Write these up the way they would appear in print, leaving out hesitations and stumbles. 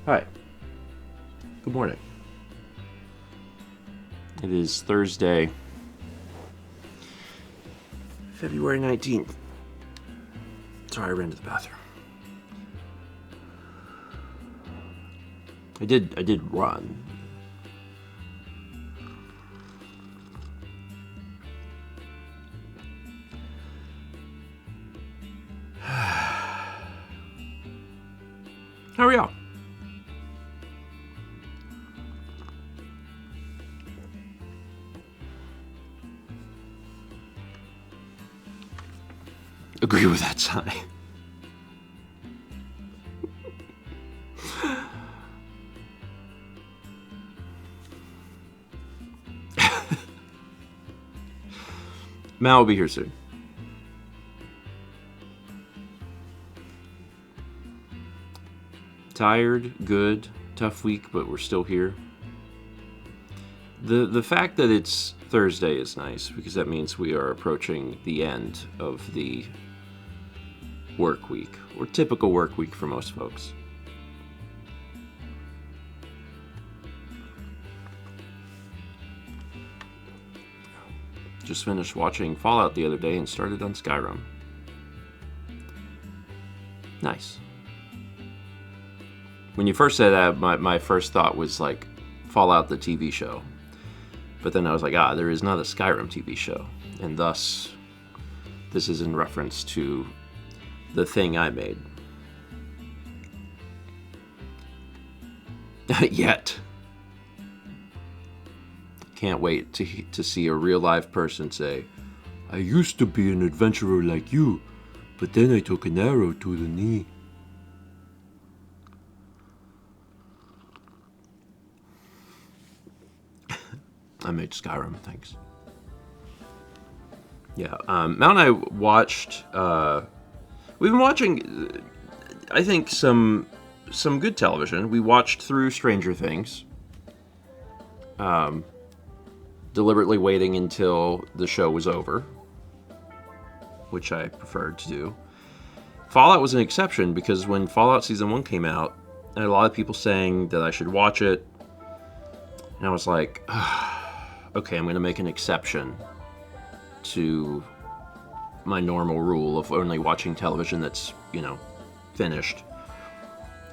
Hi. Good morning. It is Thursday, February 19th. Sorry, I ran to the bathroom. I did run. How are y'all? Agree with that sigh. Mal will be here soon. Tired, good, tough week, but we're still here. The fact that it's Thursday is nice because that means we are approaching the end of the work week, or typical work week for most folks. Just finished watching Fallout the other day and started on Skyrim. Nice. When you first said that, my first thought was like Fallout the TV show. But then I was like, there is not a Skyrim TV show. And thus, this is in reference to the thing I made. Yet. Can't wait to see a real live person say, I used to be an adventurer like you, but then I took an arrow to the knee. I made Skyrim, thanks. Yeah, Mal and I watched, we've been watching, I think, some good television. We watched through Stranger Things, deliberately waiting until the show was over, which I preferred to do. Fallout was an exception because when Fallout Season 1 came out, I had a lot of people saying that I should watch it, and I was like, okay, I'm going to make an exception to my normal rule of only watching television that's, finished.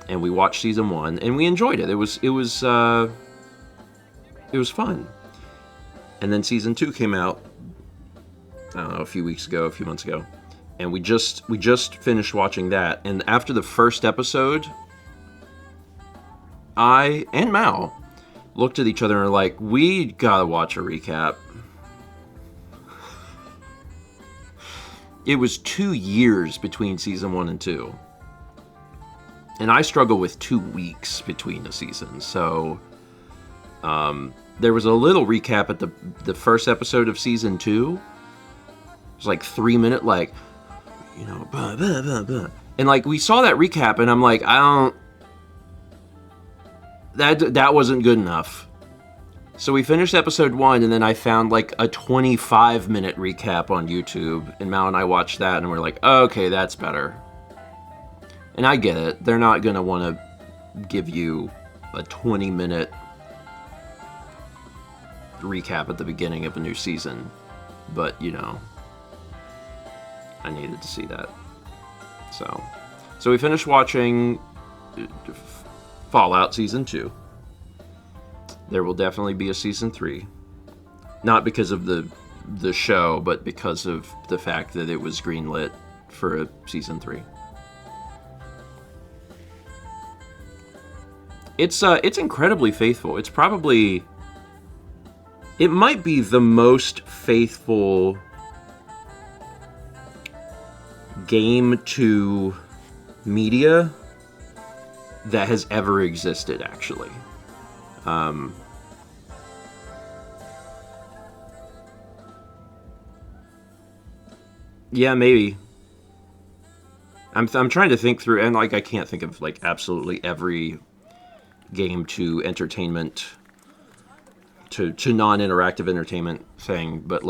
And we watched Season 1, and we enjoyed it. It was fun. And then Season 2 came out, I don't know, a few months ago. And we just finished watching that. And after the first episode, I and Mal looked at each other and were like, we gotta watch a recap. It was 2 years between Season 1 and 2. And I struggle with 2 weeks between the seasons. So, there was a little recap at the first episode of Season 2. It was like 3-minute, blah, blah, blah. And we saw that recap and I'm like, that wasn't good enough. So we finished episode 1 and then I found a 25-minute recap on YouTube and Mal and I watched that and we're like, okay, that's better. And I get it. They're not going to want to give you a 20-minute recap at the beginning of a new season. But, I needed to see that. So we finished watching Fallout Season 2. There will definitely be a Season 3. Not because of the show, but because of the fact that it was greenlit for a Season 3. It's incredibly faithful. It might be the most faithful game to media that has ever existed, actually. Yeah, maybe. I'm trying to think through, and I can't think of absolutely every game to entertainment to non-interactive entertainment thing, but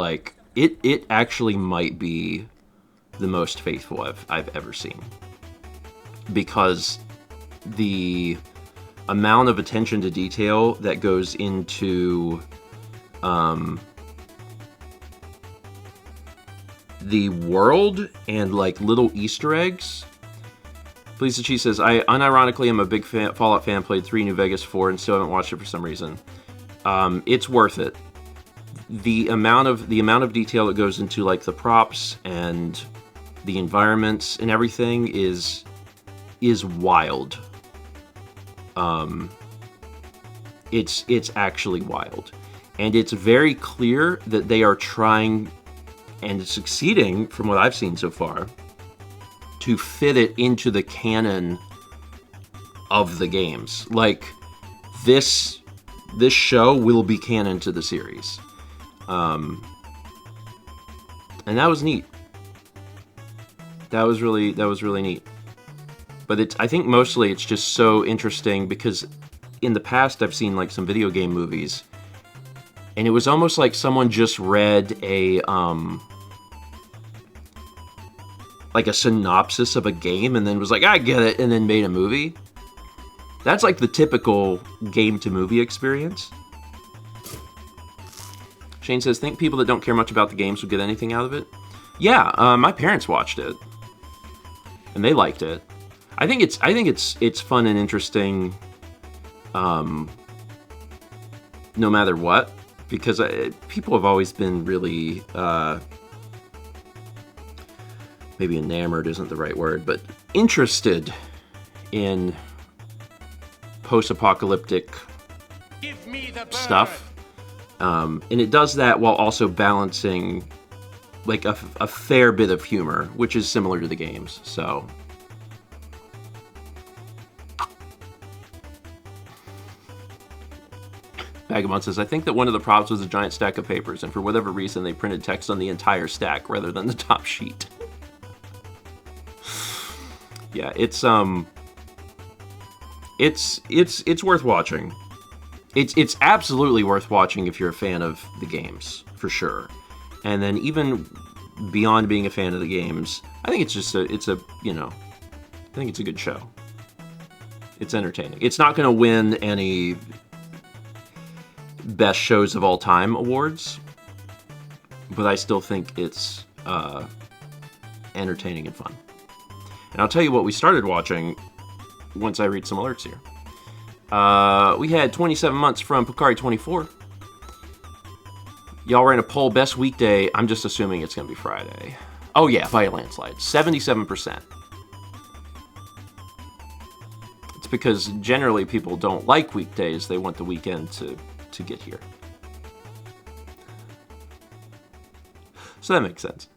it actually might be the most faithful I've ever seen, because the amount of attention to detail that goes into the world and like little Easter eggs. Lisa Chi says, I unironically am a big Fallout fan, played 3 New Vegas 4 and still haven't watched it for some reason. It's worth it. The amount of detail that goes into like the props and the environments and everything is wild. It's actually wild. And it's very clear that they are trying and succeeding, from what I've seen so far, to fit it into the canon of the games. Like, this show will be canon to the series. And that was neat. That was really neat. But I think mostly it's just so interesting because in the past I've seen like some video game movies, and it was almost like someone just read a like a synopsis of a game and then was like, I get it, and then made a movie. That's like the typical game to movie experience. Shane says, think people that don't care much about the games would get anything out of it? Yeah, my parents watched it, and they liked it. I think it's fun and interesting, no matter what, because people have always been really, maybe enamored isn't the right word, but interested in post-apocalyptic stuff. And it does that while also balancing like a fair bit of humor, which is similar to the games. So Vagabond says, I think that one of the problems was a giant stack of papers, and for whatever reason they printed text on the entire stack rather than the top sheet. Yeah, it's worth watching. It's absolutely worth watching if you're a fan of the games, for sure. And then even beyond being a fan of the games, I think it's just I think it's a good show. It's entertaining. It's not going to win any best shows of all time awards, but I still think it's entertaining and fun. And I'll tell you what we started watching once I read some alerts here. We had 27 months from Picari24. Y'all ran a poll, best weekday. I'm just assuming it's going to be Friday. Oh yeah, by a landslide. 77%. It's because generally people don't like weekdays. They want the weekend to get here. So that makes sense.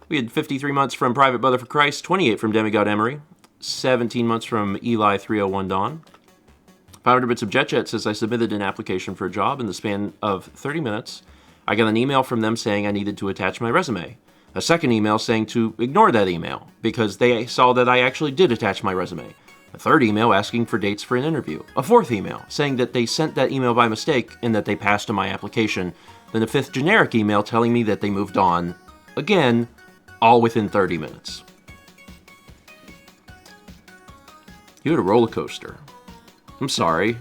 We had 53 months from Private Brother for Christ, 28 from Demigod Emery, 17 months from Eli301 Dawn. 500 Bits of Jet says, I submitted an application for a job. In the span of 30 minutes, I got an email from them saying I needed to attach my resume. A second email saying to ignore that email because they saw that I actually did attach my resume. A third email asking for dates for an interview. A fourth email saying that they sent that email by mistake and that they passed on my application. Then a fifth generic email telling me that they moved on. Again, all within 30 minutes. You had a roller coaster. I'm sorry.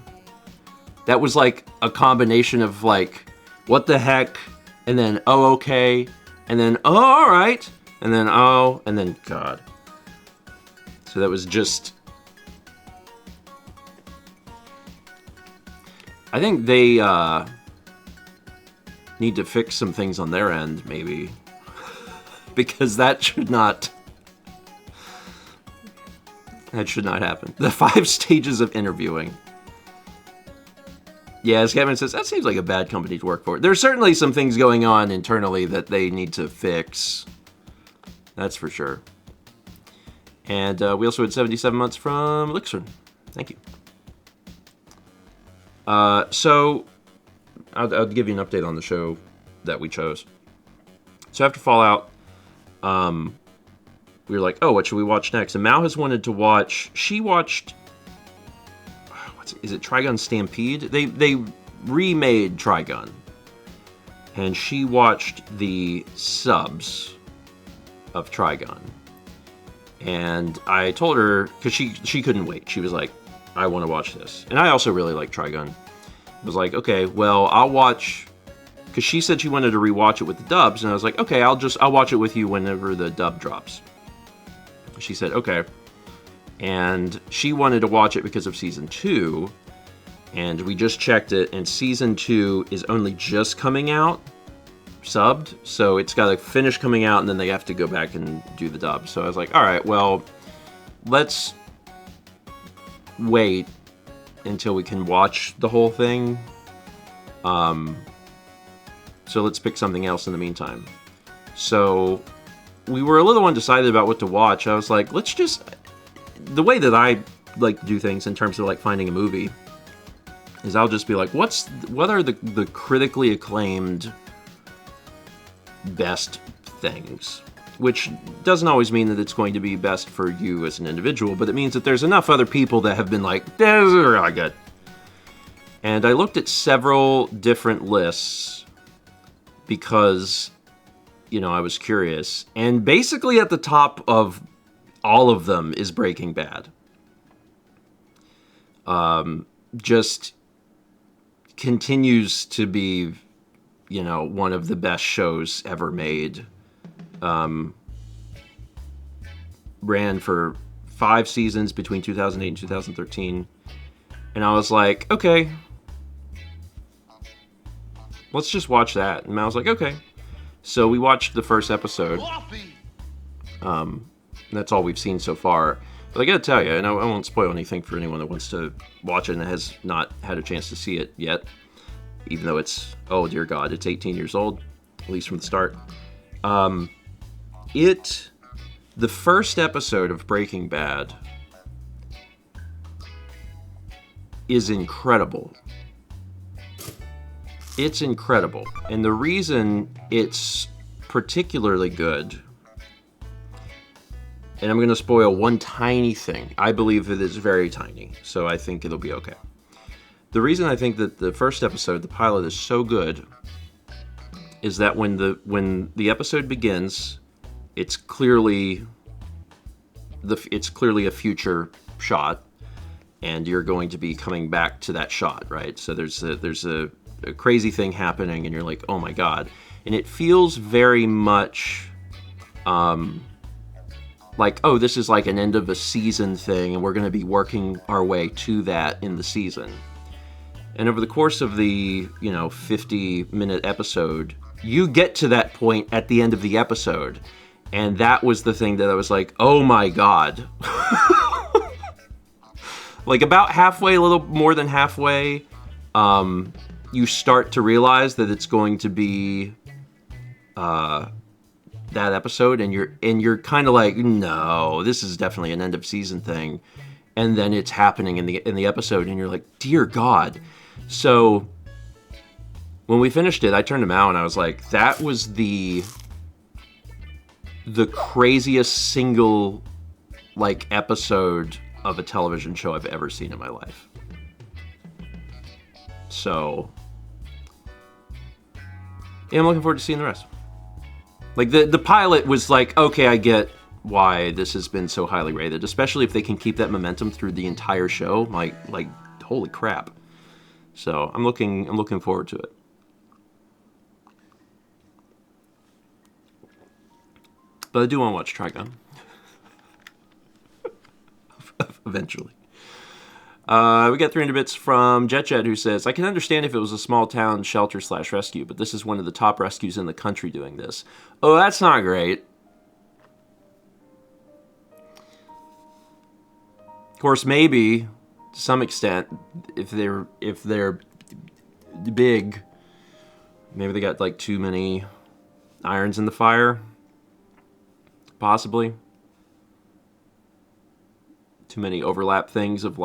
That was like a combination of like, what the heck? And then, oh, okay. And then, oh, all right. And then, oh, and then, God. So that was just... I think they need to fix some things on their end, maybe. Because that should not happen. The 5 stages of interviewing. Yeah, as Kevin says, that seems like a bad company to work for. There's certainly some things going on internally that they need to fix. That's for sure. And we also had 77 months from Elixir. Thank you. So, I'll give you an update on the show that we chose. So after Fallout, we were like, oh, what should we watch next? And Mal has wanted to watch... She watched... Is it Trigun Stampede? They remade Trigun. And she watched the subs of Trigun. And I told her... Because she couldn't wait. She was like, I want to watch this. And I also really like Trigun. I was like, okay, well, I'll watch, because she said she wanted to rewatch it with the dubs, and I was like, okay, I'll watch it with you whenever the dub drops. She said, okay. And she wanted to watch it because of season 2, and we just checked it, and season 2 is only just coming out, subbed, so it's got to finish coming out, and then they have to go back and do the dub. So I was like, all right, well, let's wait until we can watch the whole thing. So let's pick something else in the meantime. So we were a little undecided about what to watch. I was like, let's just... The way that I like to do things in terms of like finding a movie is I'll just be like, what are the critically acclaimed best things? Which doesn't always mean that it's going to be best for you as an individual, but it means that there's enough other people that have been like, this is really good. And I looked at several different lists because, you know, I was curious. And basically at the top of all of them is Breaking Bad. Just continues to be, you know, one of the best shows ever made. Ran for 5 seasons between 2008 and 2013. And I was like, okay, let's just watch that. And I was like, okay. So we watched the first episode. That's all we've seen so far. But I gotta tell you, and I won't spoil anything for anyone that wants to watch it and has not had a chance to see it yet, even though it's, oh dear God, it's 18 years old, at least from the start. The first episode of Breaking Bad is incredible. It's incredible. And the reason it's particularly good, and I'm going to spoil one tiny thing. I believe it is very tiny, so I think it'll be okay. The reason I think that the first episode, the pilot, is so good is that when the episode begins, it's clearly a future shot, and you're going to be coming back to that shot, right? So there's a crazy thing happening, and you're like, oh my God. And it feels very much like, oh, this is like an end of a season thing, and we're going to be working our way to that in the season. And over the course of the, 50-minute episode, you get to that point at the end of the episode. And that was the thing that I was like, oh my God. Like about halfway, a little more than halfway, you start to realize that it's going to be that episode, and you're kind of like, no, this is definitely an end of season thing. And then it's happening in the episode, and you're like, dear God. So when we finished it, I turned him out and I was like, that was the craziest single episode of a television show I've ever seen in my life. So yeah, I'm looking forward to seeing the rest. Like the pilot was like, okay, I get why this has been so highly rated, especially if they can keep that momentum through the entire show. Like holy crap. So I'm looking forward to it. But I do want to watch Trigun. Eventually. We got 300 bits from JetJet, who says, I can understand if it was a small town shelter/rescue, but this is one of the top rescues in the country doing this. Oh, that's not great. Of course, maybe, to some extent, if they're big, maybe they got too many irons in the fire. Possibly. Too many overlap things of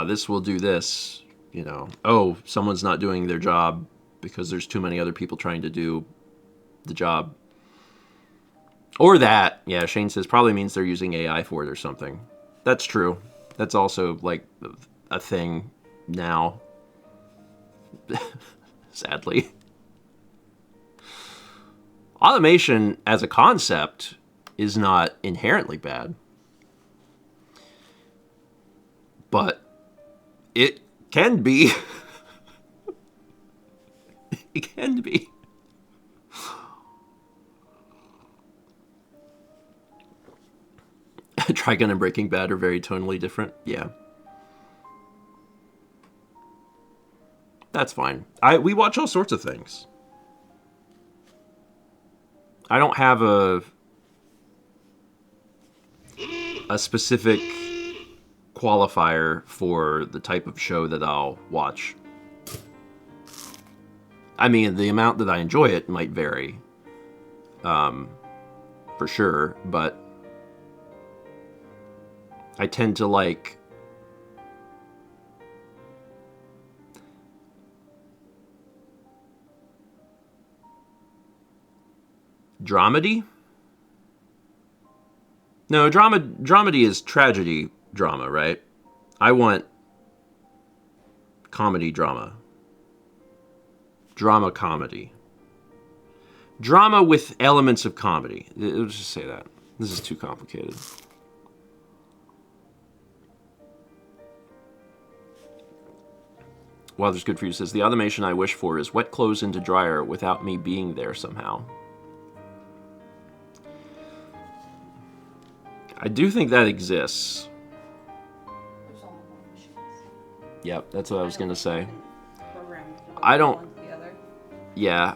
this will do this, oh, someone's not doing their job because there's too many other people trying to do the job. Or that, yeah, Shane says, probably means they're using AI for it or something. That's true. That's also a thing now. Sadly. Automation as a concept is not inherently bad. But It can be. It can be. Trigun and Breaking Bad are very tonally different. Yeah. That's fine. We watch all sorts of things. I don't have a specific qualifier for the type of show that I'll watch. I mean, the amount that I enjoy it might vary, for sure, but I tend to like dramedy? No, dramedy is tragedy drama, right? I want comedy drama. Drama comedy. Drama with elements of comedy. Let's just say that. This is too complicated. Well, there's good for you says, the automation I wish for is wet clothes into dryer without me being there somehow. I do think that exists. Yep, that's what I was going to say. I don't... Yeah.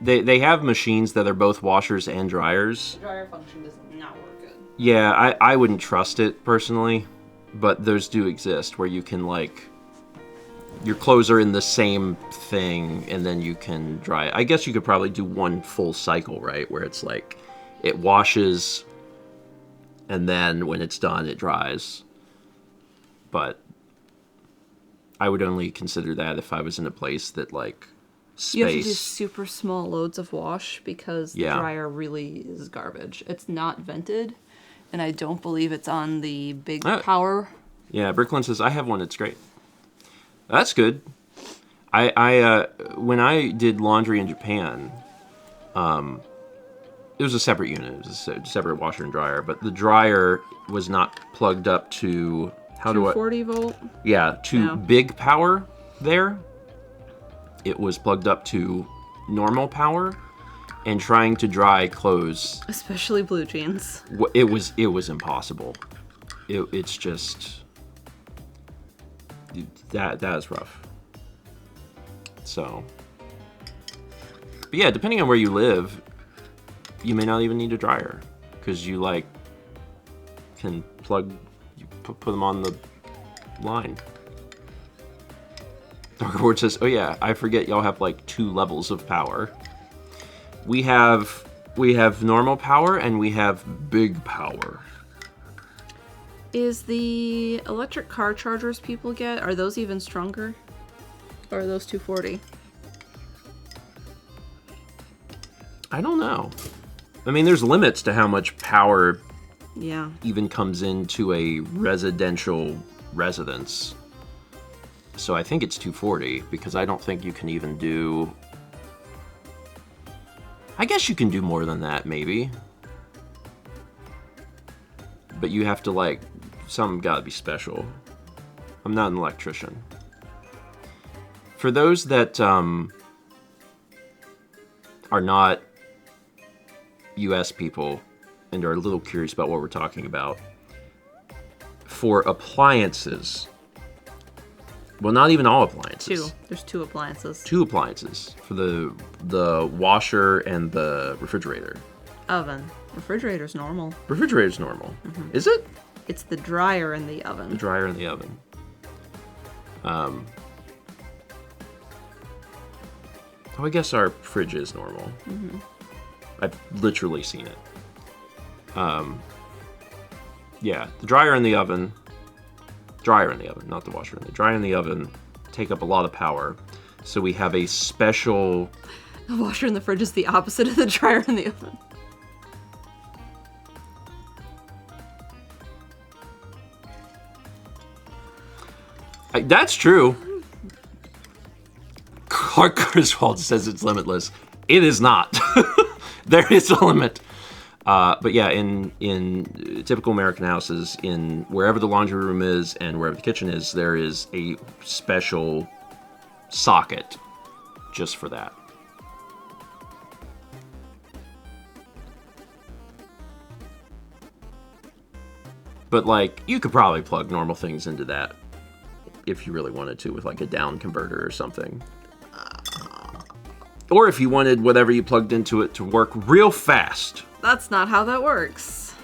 They have machines that are both washers and dryers. The dryer function does not work good. Yeah, I wouldn't trust it, personally. But those do exist, where you can, like... Your clothes are in the same thing, and then you can dry it. I guess you could probably do one full cycle, right? Where it's like, it washes, and then when it's done, it dries. But I would only consider that if I was in a place that, like, space. You have to do super small loads of wash because the dryer really is garbage. It's not vented, and I don't believe it's on the big power. Yeah, Bricklin says, I have one, it's great. That's good. I when I did laundry in Japan, it was a separate unit. It was a separate washer and dryer, but the dryer was not plugged up to 240 volt. Yeah, to big power there. It was plugged up to normal power, and trying to dry clothes, especially blue jeans. It was impossible. It's just. That is rough. So, but yeah, depending on where you live, you may not even need a dryer because you like can put them on the line. Darkerboard says, "Oh yeah, I forget y'all have like 2 levels of power. We have normal power and we have big power." Is the electric car chargers people get, are those even stronger? Or are those 240? I don't know. I mean, there's limits to how much power even comes into a residential residence. So I think it's 240, because I don't think you can even do... I guess you can do more than that, maybe. But you have to, like... Some gotta be special. I'm not an electrician. For those that are not US people and are a little curious about what we're talking about, for appliances, well, not even all appliances. There's 2 appliances. 2 appliances for the washer and the refrigerator. Oven. Refrigerator's normal. Refrigerator's normal. Mm-hmm. Is it? It's the dryer in the oven. The dryer in the oven. Oh, I guess our fridge is normal. Mm-hmm. I've literally seen it. Yeah, the dryer in the oven. Dryer in the oven, not the washer. The dryer in the oven take up a lot of power. So we have a special... The washer in the fridge is the opposite of the dryer in the oven. That's true. Clark Griswold says it's limitless. It is not. There is a limit. But yeah, in typical American houses, in wherever the laundry room is and wherever the kitchen is, there is a special socket just for that. But like, you could probably plug normal things into that if you really wanted to, with like a down converter or something. Or if you wanted whatever you plugged into it to work real fast. That's not how that works.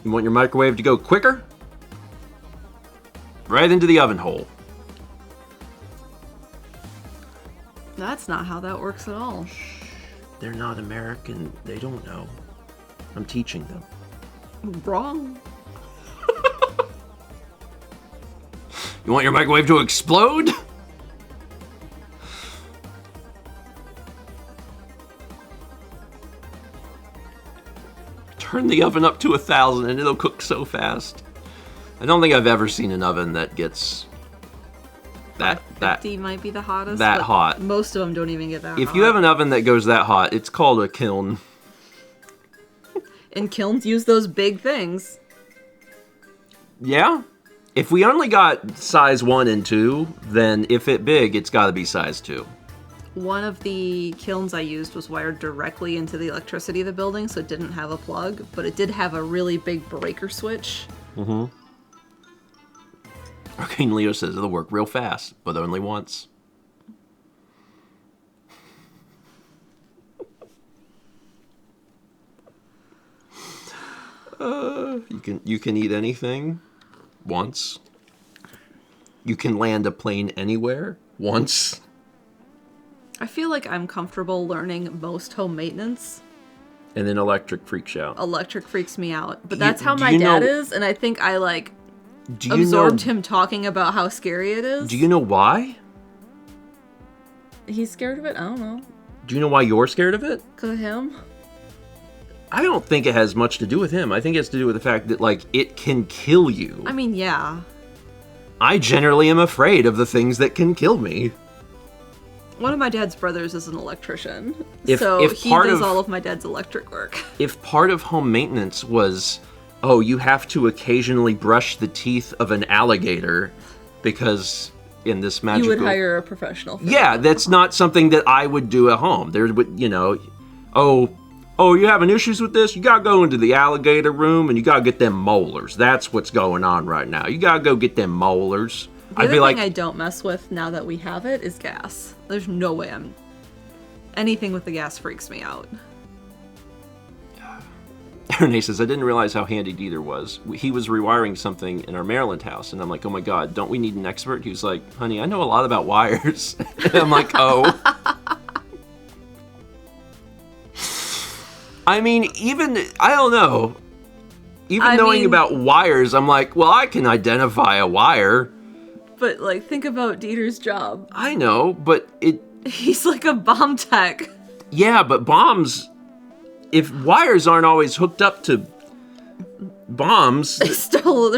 You want your microwave to go quicker? Right into the oven hole. That's not how that works at all. They're not American. They don't know. I'm teaching them. Wrong. You want your microwave to explode? Turn the oven up to 1,000 and it'll cook so fast. I don't think I've ever seen an oven that gets that 50 might be the hottest. That hot. Most of them don't even get that hot. If you have an oven that goes that hot, it's called a kiln. And kilns use those big things. Yeah. If we only got size 1 and 2, then if it big, it's got to be size 2. One of the kilns I used was wired directly into the electricity of the building, so it didn't have a plug, but it did have a really big breaker switch. Mm-hmm. Arcane Leo says it'll work real fast, but only once. You can eat anything once. You can land a plane anywhere once. I feel like I'm comfortable learning most home maintenance. And then electric freaks you out. Electric freaks me out. But that's how my dad is, and I think I absorbed him talking about how scary it is. Do you know why? He's scared of it? I don't know. Do you know why you're scared of it? Because of him? I don't think it has much to do with him. I think it has to do with the fact that, like, it can kill you. I mean, yeah. I generally am afraid of the things that can kill me. One of my dad's brothers is an electrician, if he does all of my dad's electric work. If part of home maintenance was, oh, you have to occasionally brush the teeth of an alligator because in this magical... You would hire a professional. Yeah, that's not something that I would do at home. There would, oh, you having issues with this? You gotta go into the alligator room and you gotta get them molars. That's what's going on right now. You gotta go get them molars. The other thing I don't mess with now that we have it is gas. There's no way anything with the gas freaks me out. Renee says, I didn't realize how handy Dieter was. He was rewiring something in our Maryland house, and I'm like, oh my god, don't we need an expert? He was like, honey, I know a lot about wires. And I'm like, oh. I mean, I don't know. Knowing about wires, I'm like, well, I can identify a wire. But, think about Dieter's job. I know, but He's like a bomb tech. Yeah, but bombs... If wires aren't always hooked up to bombs... They're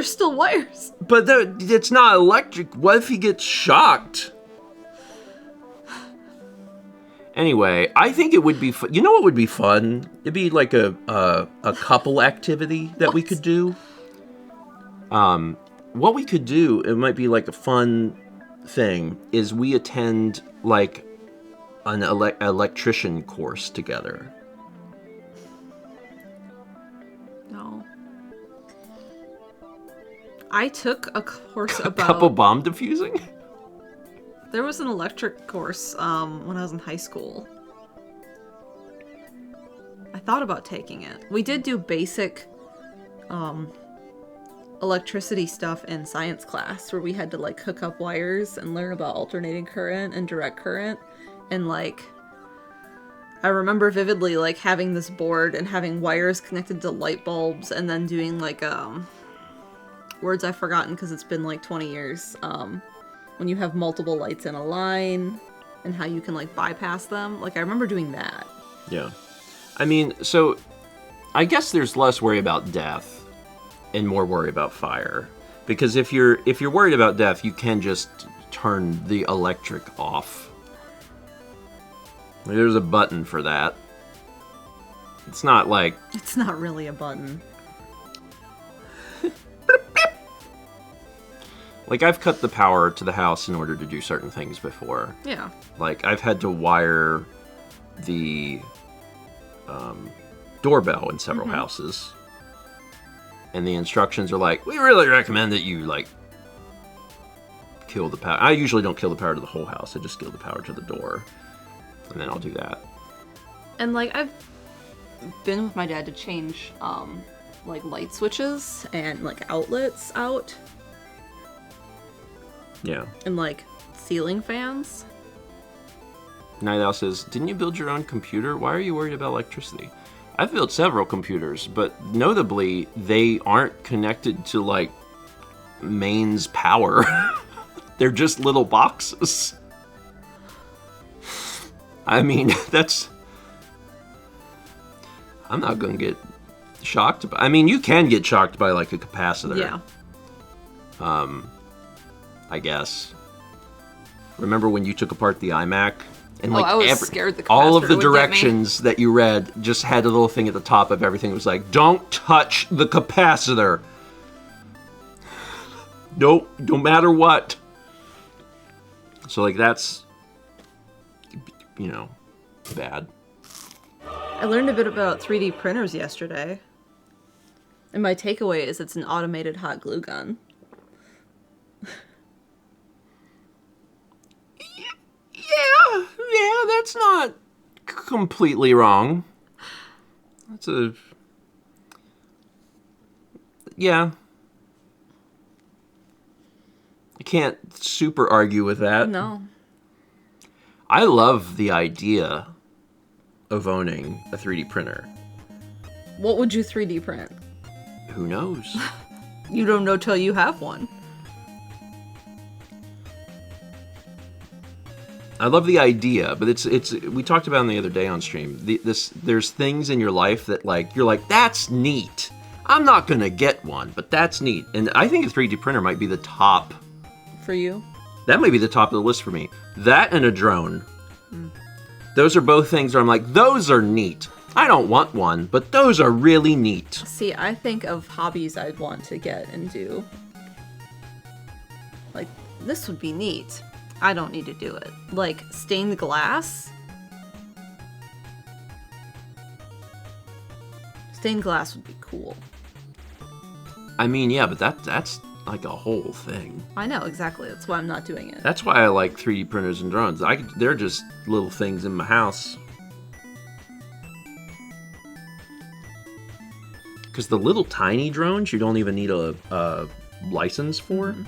still wires. But it's not electric. What if he gets shocked? Anyway, I think it would be fun. You know what would be fun? It'd be like a couple activity that we could do. What we could do, it might be like a fun thing, is we attend like an electrician course together. No. I took a course about... Couple bomb defusing? There was an electric course when I was in high school. I thought about taking it. We did do basic electricity stuff in science class where we had to hook up wires and learn about alternating current and direct current. And I remember vividly having this board and having wires connected to light bulbs and then doing words I've forgotten because it's been 20 years. When you have multiple lights in a line and how you can bypass them. I remember doing that. Yeah. I mean, so I guess there's less worry about death and more worry about fire. Because if you're worried about death, you can just turn the electric off. There's a button for that. It's not like... It's not really a button. Like, I've cut the power to the house in order to do certain things before. Yeah. Like, I've had to wire the doorbell in several houses. And the instructions are like, we really recommend that you, like, kill the power. I usually don't kill the power to the whole house. I just kill the power to the door. And then I'll do that. And, like, I've been with my dad to change, like, light switches and, like, outlets out. Yeah. And, like, ceiling fans. Night Owl says, didn't you build your own computer? Why are you worried about electricity? I've built several computers, but notably, they aren't connected to, like, mains power. They're just little boxes. I mean, that's... I'm not going to get shocked by... I mean, you can get shocked by, like, a capacitor. Yeah. I guess. Remember when you took apart the iMac? And like I was scared the capacitor all of the would get me. directions that you read just had a little thing at the top of everything. It was like, don't touch the capacitor. Nope, no matter what. So like that's, you know, bad. I learned a bit about 3D printers yesterday. And my takeaway is it's an automated hot glue gun. Yeah, that's not completely wrong. That's a... Yeah. I can't super argue with that. No. I love the idea of owning a 3D printer. What would you 3D print? Who knows? You don't know till you have one. I love the idea, but it's we talked about it the other day on stream. There's things in your life that like you're like, that's neat. I'm not gonna get one, but that's neat. And I think a 3D printer might be the top. For you? That might be the top of the list for me. That and a drone. Those are both things where I'm like, those are neat. I don't want one, but those are really neat. See, I think of hobbies I'd want to get and do. Like, this would be neat. I don't need to do it. Like, stained glass? Stained glass would be cool. I mean, yeah, but that's like a whole thing. I know, exactly. That's why I'm not doing it. That's why I like 3D printers and drones. They're just little things in my house. Because the little tiny drones, you don't even need a license for. Mm-hmm.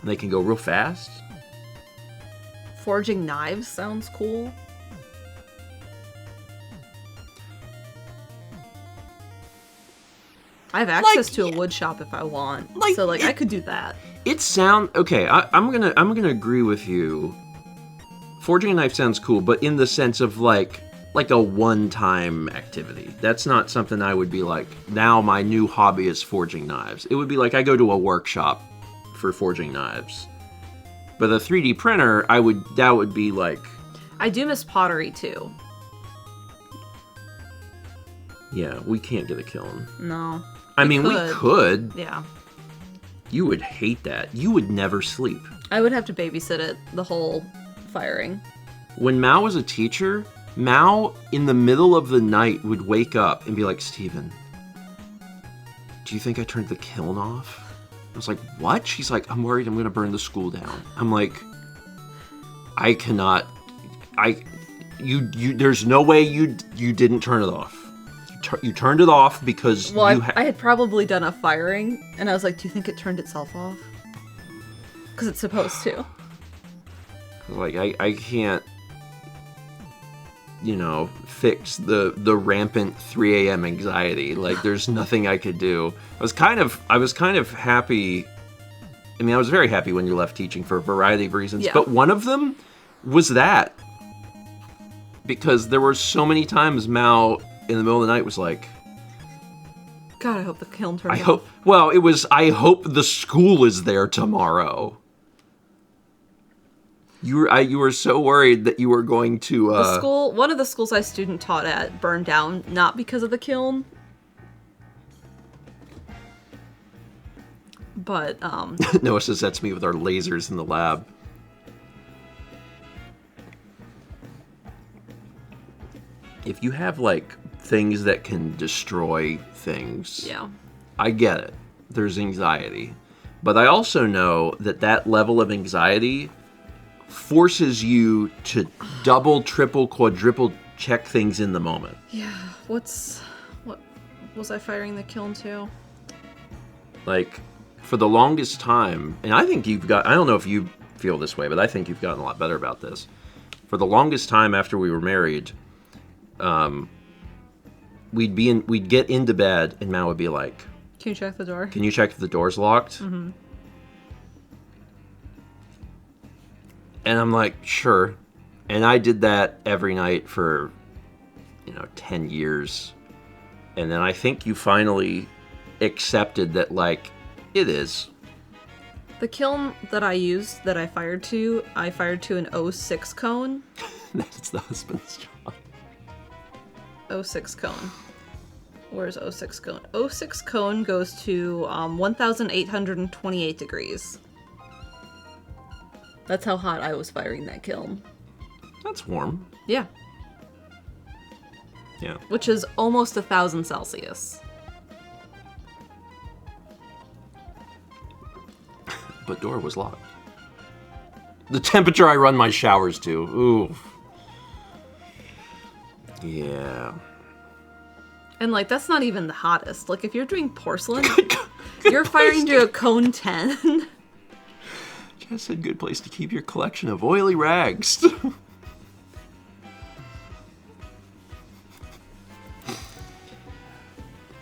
And they can go real fast. Forging knives sounds cool. I have access to a wood shop if I want. So I could do that. Okay, I'm gonna agree with you. Forging a knife sounds cool, but in the sense of like a one-time activity. That's not something I would be like, now my new hobby is forging knives. It would be like I go to a workshop for forging knives. But the 3D printer, that would be like... I do miss pottery too. Yeah, we can't get a kiln. No. We could. Yeah. You would hate that. You would never sleep. I would have to babysit it the whole firing. When Mao was a teacher, Mao, in the middle of the night, would wake up and be like, Stephen, do you think I turned the kiln off? I was like, what? She's like, I'm worried I'm going to burn the school down. I'm like, I cannot. There's no way you didn't turn it off. You turned it off because I had probably done a firing, and I was like, do you think it turned itself off? Because it's supposed to. Like, I can't, fix the rampant 3 a.m. anxiety. Like, there's nothing I could do. I was kind of happy. I mean, I was very happy when you left teaching for a variety of reasons, but one of them was that. Because there were so many times Mao, in the middle of the night, was like, God, I hope the kiln turned off. It was, I hope the school is there tomorrow. You were so worried that you were going to One of the schools I student taught at burned down, not because of the kiln, but Noah says that's me with our lasers in the lab. If you have like things that can destroy things, yeah. I get it. There's anxiety. But I also know that that level of anxiety forces you to double, triple, quadruple check things in the moment. Yeah. What was I firing the kiln to? Like, for the longest time, and I think I don't know if you feel this way, but I think you've gotten a lot better about this. For the longest time after we were married, we'd get into bed and Mal would be like, "Can you check the door? Can you check if the door's locked?" Mm-hmm. And I'm like, sure. And I did that every night for, 10 years. And then I think you finally accepted that, like, it is. The kiln that I fired to an 06 cone. That's the husband's job. 06 cone. Where's 06 cone? 06 cone goes to 1,828 degrees. That's how hot I was firing that kiln. That's warm. Yeah. Yeah. Which is almost 1,000 Celsius. But door was locked. The temperature I run my showers to. Ooh. Yeah. And, like, that's not even the hottest. Like, if you're doing porcelain, you're firing to a cone 10. Jess said good place to keep your collection of oily rags.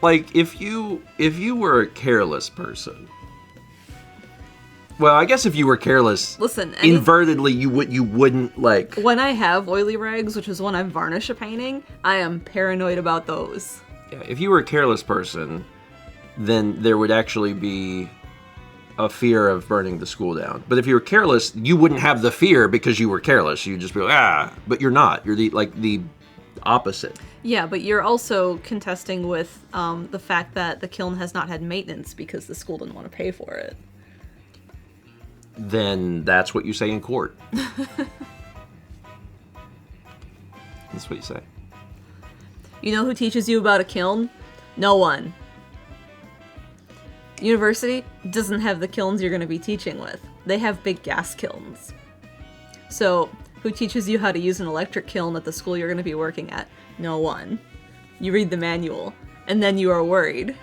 Like, if you were a careless person... Well, I guess if you were careless, listen, invertedly, you wouldn't, like... When I have oily rags, which is when I varnish a painting, I am paranoid about those. Yeah, if you were a careless person, then there would actually be a fear of burning the school down. But if you were careless, you wouldn't have the fear because you were careless. You'd just be like, but you're not. You're the opposite. Yeah, but you're also contesting with the fact that the kiln has not had maintenance because the school didn't want to pay for it. Then that's what you say in court. That's what you say. You know who teaches you about a kiln? No one. University doesn't have the kilns you're going to be teaching with. They have big gas kilns. So, who teaches you how to use an electric kiln at the school you're going to be working at? No one. You read the manual, and then you are worried.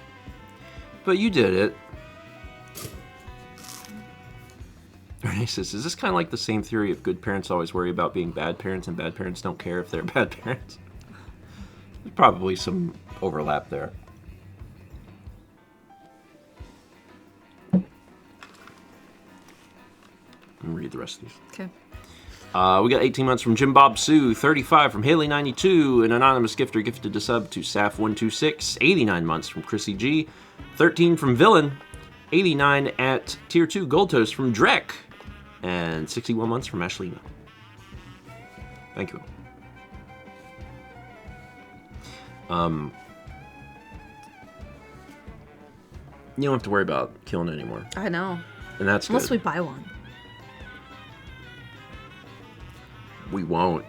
But you did it. Renee says, is this kind of like the same theory of good parents always worry about being bad parents and bad parents don't care if they're bad parents? There's probably some overlap there. Let me read the rest of these. Okay. We got 18 months from Jim Bob Sue, 35 from Haley92, an anonymous gifter gifted a sub to Saf126, 89 months from Chrissy G, 13 from Villain, 89 at Tier 2 Gold Toast from Drek, and 61 months from Ashley. Thank you. You don't have to worry about killing anymore. I know. And that's Unless good. we buy one. We won't.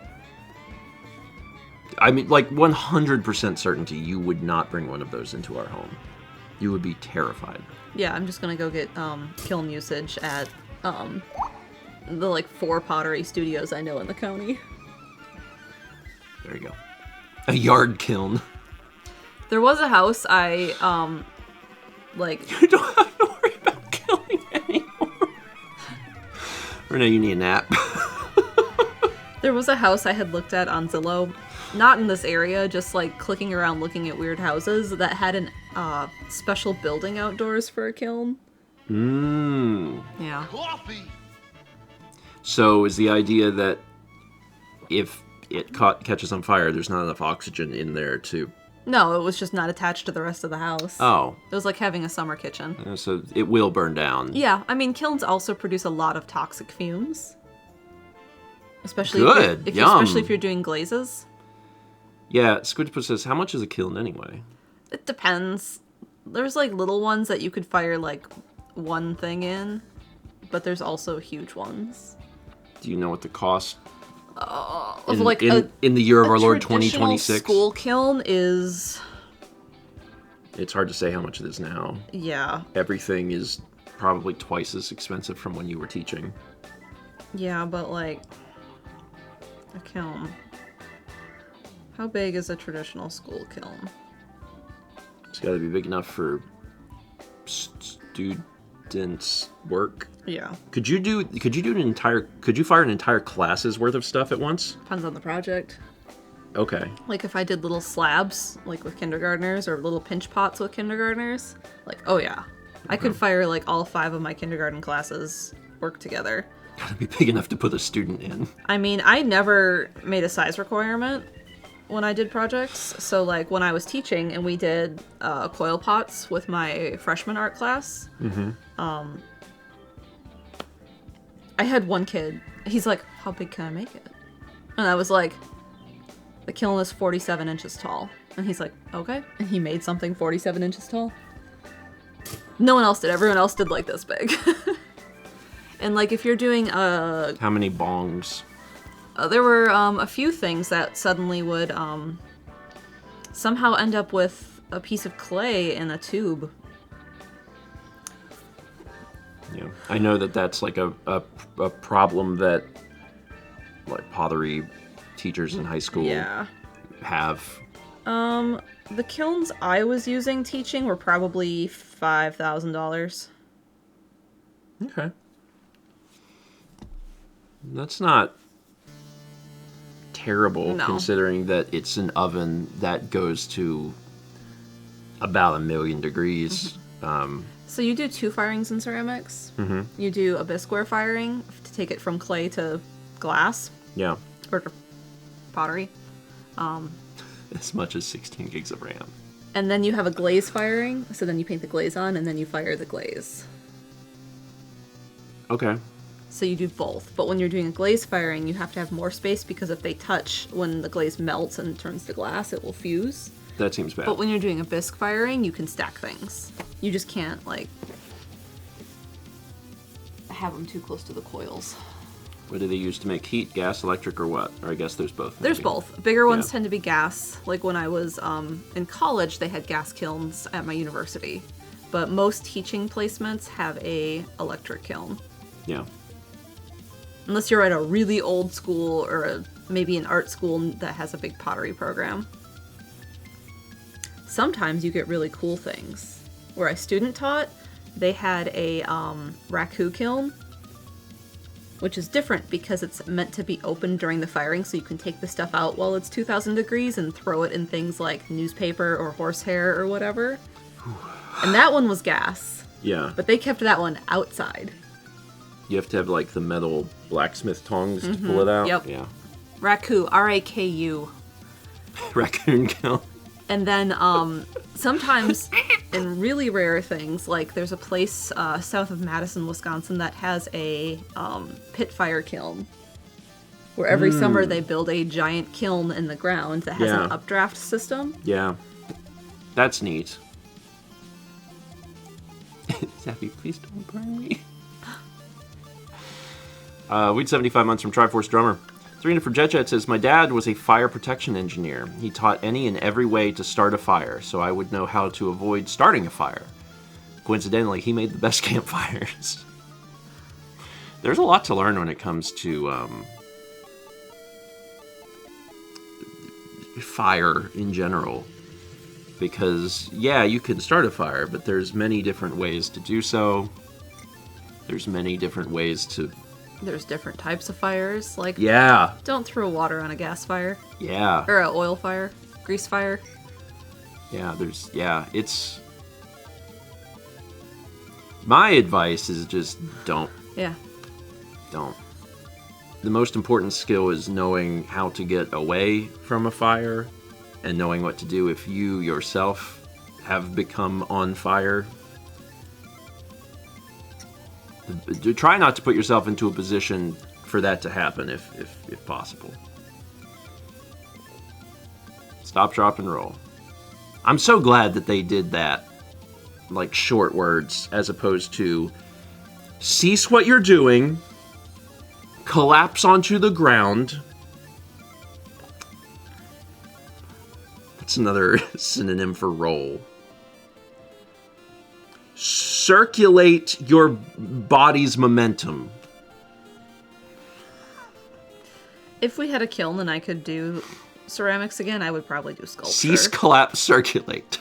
I mean, like 100% certainty you would not bring one of those into our home. You would be terrified. Yeah, I'm just gonna go get kiln usage at the like 4 pottery studios I know in the county. There you go. A yard kiln. There was a house I like. You don't have to worry about killing anymore. Renee, you need a nap. There was a house I had looked at on Zillow, not in this area, just like clicking around looking at weird houses that had an special building outdoors for a kiln. Yeah. Coffee. So is the idea that if it catches on fire, there's not enough oxygen in there to... No, it was just not attached to the rest of the house. Oh. It was like having a summer kitchen. So it will burn down. Yeah, I mean, kilns also produce a lot of toxic fumes. Especially Good. Yum. especially if you're doing glazes. Yeah, Squidpus says, how much is a kiln anyway? It depends. There's like little ones that you could fire like one thing in, but there's also huge ones. Do you know what the cost Of like in the year of our Lord traditional 2026? School kiln is, It's hard to say how much it is now. yeah. Everything is probably twice as expensive from when you were teaching. Yeah, but like a kiln. How big is a traditional school kiln? It's got to be big enough for students' work. Yeah. Could you fire an entire class's worth of stuff at once? Depends on the project. Okay. Like if I did little slabs, like with kindergartners, or little pinch pots with kindergartners, like, oh yeah. I could fire like all 5 of my kindergarten classes work together. Gotta be big enough to put a student in. I mean, I never made a size requirement when I did projects. So like when I was teaching and we did coil pots with my freshman art class, I had one kid. He's like, how big can I make it? And I was like, the kiln is 47 inches tall. And he's like, okay. And he made something 47 inches tall. No one else did. Everyone else did like this big. And like if you're doing How many bongs? there were a few things that suddenly would somehow end up with a piece of clay in a tube. Yeah, I know that's like a problem that like pottery teachers in high school have. The kilns I was using teaching were probably $5,000. Okay. That's not terrible, No. considering that it's an oven that goes to about 1,000,000 degrees. So you do 2 firings in ceramics. Mm-hmm. You do a bisqueware firing to take it from clay to glass Yeah, or to pottery. as much as 16 gigs of RAM. And then you have a glaze firing, so then you paint the glaze on and then you fire the glaze. Okay. So you do both. But when you're doing a glaze firing, you have to have more space because if they touch, when the glaze melts and turns to glass, it will fuse. That seems bad. But when you're doing a bisque firing, you can stack things. You just can't, like, have them too close to the coils. What do they use to make heat? Gas, electric, or what? Or I guess there's both. There's maybe. both. Bigger ones Yeah. tend to be gas. Like when I was in college, they had gas kilns at my university. But most teaching placements have a electric kiln. Yeah. Unless you're at a really old school or maybe an art school that has a big pottery program. Sometimes you get really cool things. Where I student taught, they had a raku kiln, which is different because it's meant to be open during the firing so you can take the stuff out while it's 2,000 degrees and throw it in things like newspaper or horsehair or whatever. And that one was gas, Yeah. but they kept that one outside. You have to have like the metal blacksmith tongs to pull it out. Yep. Yeah. Raku, R-A-K-U. Raccoon kill. And then sometimes in really rare things, like there's a place south of Madison, Wisconsin that has a pit fire kiln. Where every summer they build a giant kiln in the ground that has an updraft system. Yeah. That's neat. Zappy, please don't burn me. Weed 75 months from Triforce Drummer. Serena for Jet Jet says, my dad was a fire protection engineer. He taught any and every way to start a fire, so I would know how to avoid starting a fire. Coincidentally, he made the best campfires. There's a lot to learn when it comes to fire in general. Because, yeah, you can start a fire, but there's many different ways to do so. There's many different ways to... There's different types of fires, like Yeah. don't throw water on a gas fire. Yeah. Or an oil fire, grease fire. Yeah, it's... My advice is just don't. Yeah. Don't. The most important skill is knowing how to get away from a fire and knowing what to do if you yourself have become on fire. Try not to put yourself into a position for that to happen if possible. Stop, drop, and roll. I'm so glad that they did that, like short words, as opposed to cease what you're doing, collapse onto the ground. That's another synonym for roll. Circulate your body's momentum. If we had a kiln and I could do ceramics again, I would probably do sculpture. Cease, collapse, circulate.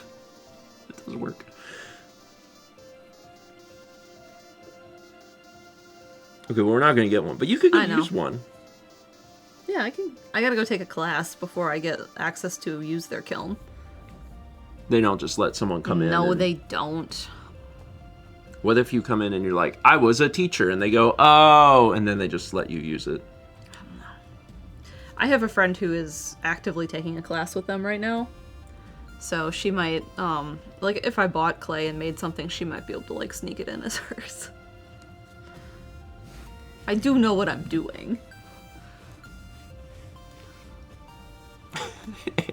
It doesn't work. Okay, well, we're not going to get one, but you could use one. Yeah, I gotta go take a class before I get access to use their kiln. They don't just let someone come in. No, they don't. What if you come in and you're like, I was a teacher, and they go, oh, and then they just let you use it? I don't know. I have a friend who is actively taking a class with them right now. So she might, like, if I bought clay and made something, she might be able to, like, sneak it in as hers. I do know what I'm doing.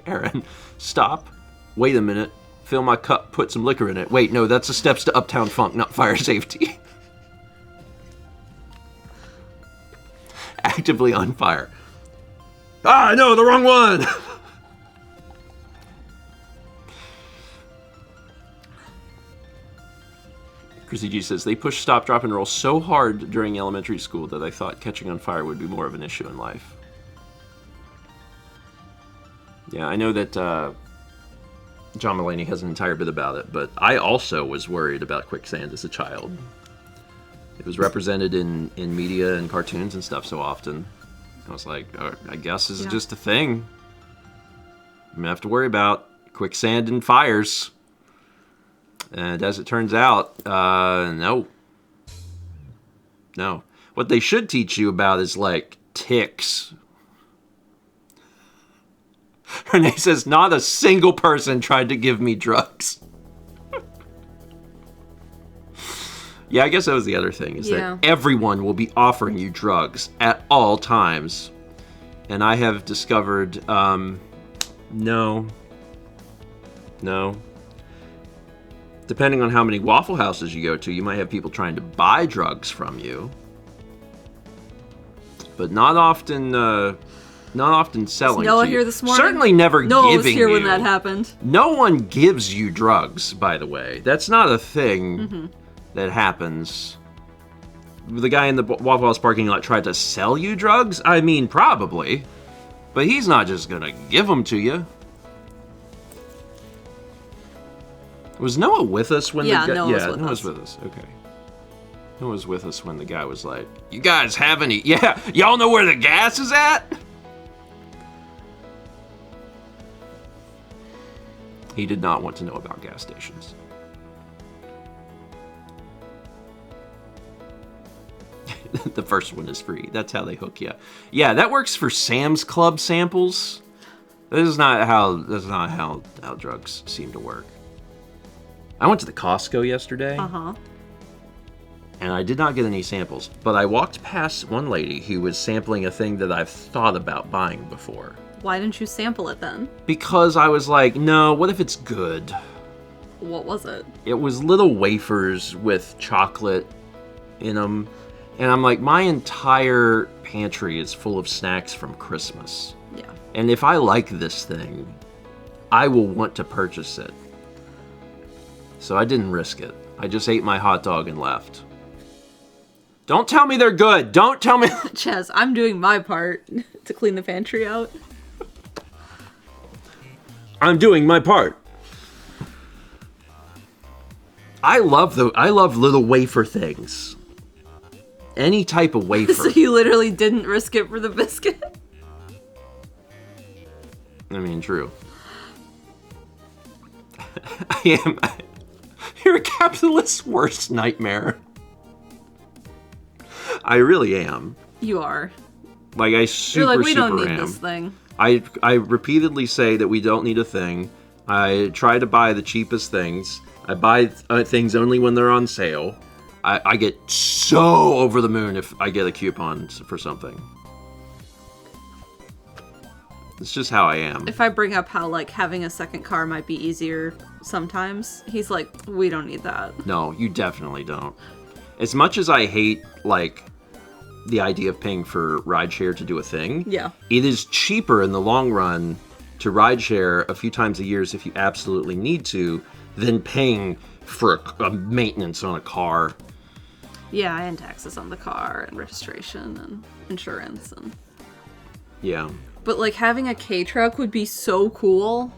Aaron, stop. Wait a minute. Fill my cup, put some liquor in it. Wait, no, that's the steps to Uptown Funk, not fire safety. Actively on fire. Ah, no, the wrong one! Chrissy G says, they pushed stop, drop, and roll so hard during elementary school that I thought catching on fire would be more of an issue in life. Yeah, I know that John Mulaney has an entire bit about it, but I also was worried about quicksand as a child. It was represented in media and cartoons and stuff so often. I was like, oh, I guess this is just a thing. I'm gonna have to worry about quicksand and fires. And as it turns out, no. No. What they should teach you about is, like, ticks. Renee says, not a single person tried to give me drugs. Yeah, I guess that was the other thing, is that everyone will be offering you drugs at all times. And I have discovered, no. Depending on how many Waffle Houses you go to, you might have people trying to buy drugs from you. But not often selling. Was Noah to you. here this morning? Certainly never Noah giving was here you. when that happened. No one gives you drugs, by the way. That's not a thing that happens. The guy in the Waffle House parking lot tried to sell you drugs? I mean, probably. But he's not just gonna give them to you. Was Noah with us when Noah was with us. Okay. Noah was with us when the guy was like, you guys have any... Yeah, y'all know where the gas is at? He did not want to know about gas stations. The first one is free. That's how they hook you. Yeah, that works for Sam's Club samples. This is not how drugs seem to work. I went to the Costco yesterday. And I did not get any samples, but I walked past one lady who was sampling a thing that I've thought about buying before. Why didn't you sample it then? Because I was like, no, what if it's good? What was it? It was little wafers with chocolate in them. And I'm like, my entire pantry is full of snacks from Christmas. Yeah. And if I like this thing, I will want to purchase it. So I didn't risk it. I just ate my hot dog and left. Don't tell me they're good. Don't tell me. Chaz, I'm doing my part to clean the pantry out. I'm doing my part. I love little wafer things. Any type of wafer. So you literally didn't risk it for the biscuit? I mean, true. I am. You're a capitalist's worst nightmare. I really am. You are. Like, I super, You're like, we don't need am. this thing. I repeatedly say that we don't need a thing. I try to buy the cheapest things. I buy things only when they're on sale. I get so over the moon if I get a coupon for something. It's just how I am. If I bring up how, like, having a second car might be easier sometimes, he's like, we don't need that. No, you definitely don't. As much as I hate, like, the idea of paying for rideshare to do a thing, Yeah. it is cheaper in the long run to rideshare a few times a year if you absolutely need to than paying for a maintenance on a car. Yeah, and taxes on the car and registration and insurance and... Yeah. But, like, having a K-truck would be so cool.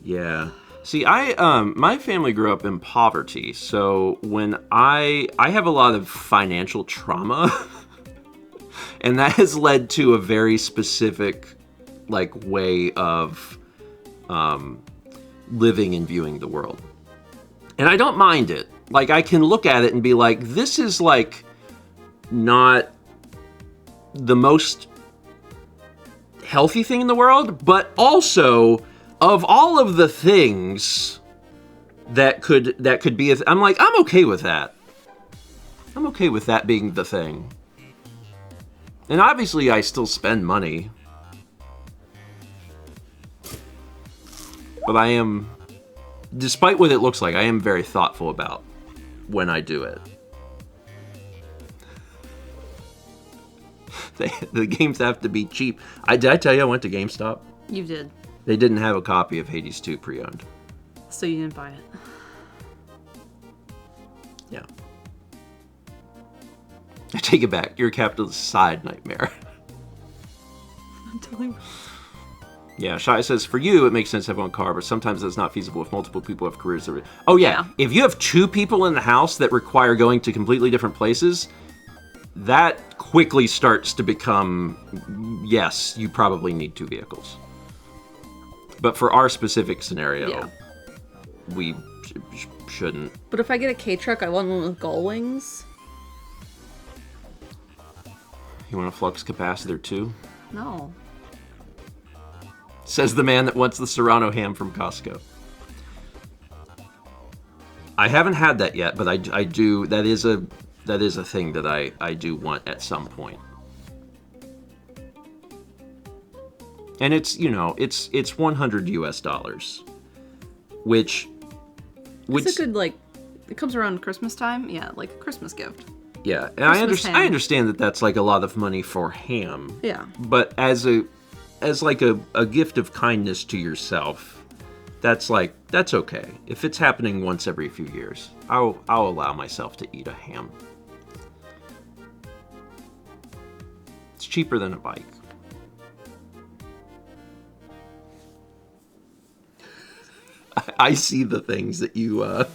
Yeah. See, my family grew up in poverty, so when I have a lot of financial trauma, and that has led to a very specific, like, way of living and viewing the world. And I don't mind it. Like, I can look at it and be like, this is, like, not the most healthy thing in the world, but also of all of the things that could be I'm like, I'm okay with that. I'm okay with that being the thing. And obviously I still spend money. But I am, despite what it looks like, I am very thoughtful about when I do it. The games have to be cheap. Did I tell you I went to GameStop? You did. They didn't have a copy of Hades 2 pre-owned. So you didn't buy it. Yeah. I take it back. You're a capitalist side nightmare. I'm telling you. Yeah, Shai says, for you, it makes sense to have one car, but sometimes it's not feasible if multiple people have careers. Oh, yeah. If you have 2 people in the house that require going to completely different places, that quickly starts to become, yes, you probably need 2 vehicles. But for our specific scenario, we shouldn't. But if I get a K-truck, I want one with gull wings. You want a flux capacitor too? No. Says the man that wants the Serrano ham from Costco. I haven't had that yet, but I do. That is a thing that I do want at some point. And it's, you know, it's $100 US, which it's a good, like, it comes around Christmas time. Yeah, like a Christmas gift. Yeah, and I understand that that's like a lot of money for ham. Yeah. But as like a gift of kindness to yourself, that's okay. If it's happening once every few years, I'll allow myself to eat a ham. It's cheaper than a bike. I see the things that you like